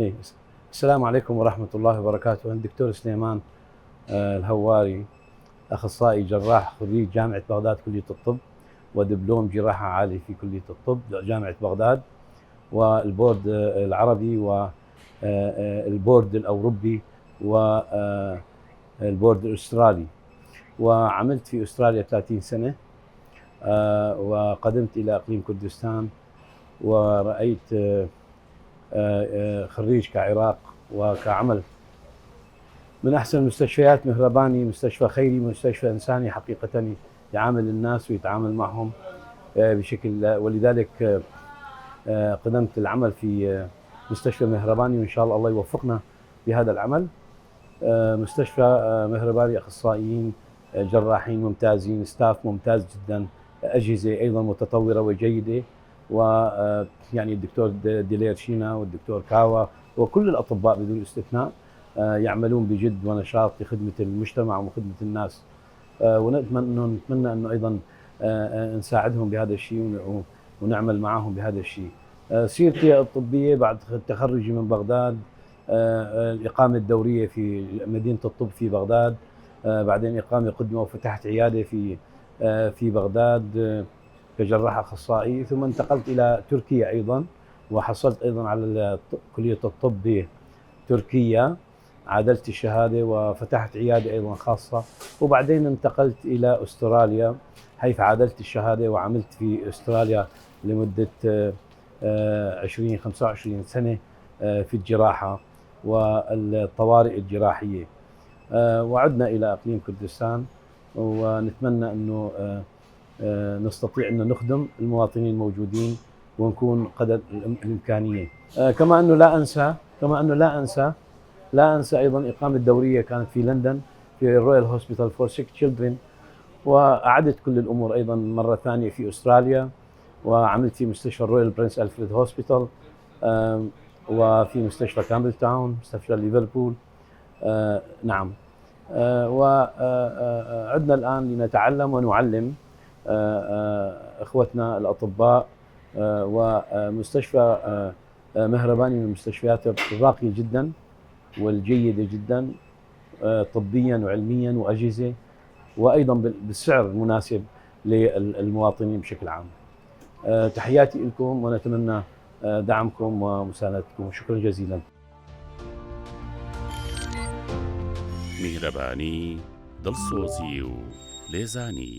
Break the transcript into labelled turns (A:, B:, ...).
A: إيه. السلام عليكم ورحمة الله وبركاته. أنا الدكتور سليمان الهواري، أخصائي جراح خريج جامعة بغداد كلية الطب، ودبلوم جراحة عالي في كلية الطب جامعة بغداد، والبورد العربي والبورد الأوروبي والبورد الأسترالي. وعملت في أستراليا 30 سنة، وقدمت إلى إقليم كردستان ورأيت خريج كعراق وكعمل من أحسن المستشفيات. مهرباني مستشفى خيري، مستشفى إنساني حقيقة، يعامل الناس ويتعامل معهم بشكل، ولذلك قدمت العمل في مستشفى مهرباني، وإن شاء الله يوفقنا بهذا العمل. مستشفى مهرباني أخصائيين جراحين ممتازين، ستاف ممتاز جدا، أجهزة أيضا متطورة وجيدة، ويعني الدكتور ديلير شينا والدكتور كاوا وكل الأطباء بدون استثناء يعملون بجد ونشاط لخدمة المجتمع وخدمة الناس، ونتمنى أنه أيضا نساعدهم بهذا الشيء ونعمل معهم بهذا الشيء. سيرتي الطبية بعد تخرجي من بغداد، الإقامة الدورية في مدينة الطب في بغداد، بعدين إقامة قدمة وفتحت عيادة في بغداد كجراح أخصائي، ثم انتقلت إلى تركيا أيضا، وحصلت أيضا على كلية الطب بتركيا، عادلت الشهادة وفتحت عيادة أيضا خاصة، وبعدين انتقلت إلى أستراليا حيث عادلت الشهادة وعملت في أستراليا لمدة 25 سنة في الجراحة والطوارئ الجراحية. وعدنا إلى إقليم كردستان، ونتمنى أنه نستطيع أن نخدم المواطنين الموجودين ونكون قدر الإمكانية. كما أنه لا أنسى أيضا إقامة دورية كانت في لندن في الرويال هوسبيتال فور سيك تشيلدرن، وأعدت كل الأمور أيضا مرة ثانية في أستراليا، وعملت في مستشفى الرويال برنس ألفريد هوسبيتال، وفي مستشفى كامبل تاون، مستشفى ليفربول. نعم. وعدنا الآن لنتعلم ونعلم إخوتنا الأطباء، ومستشفى مهرباني من المستشفيات الراقية جدا والجيدة جدا طبيا وعلميا وأجهزة، وأيضا بالسعر المناسب للمواطنين بشكل عام. تحياتي لكم، ونتمنى دعمكم ومساندتكم. شكرا جزيلا.
B: میهرەبانی دڵسۆزی و لێزانی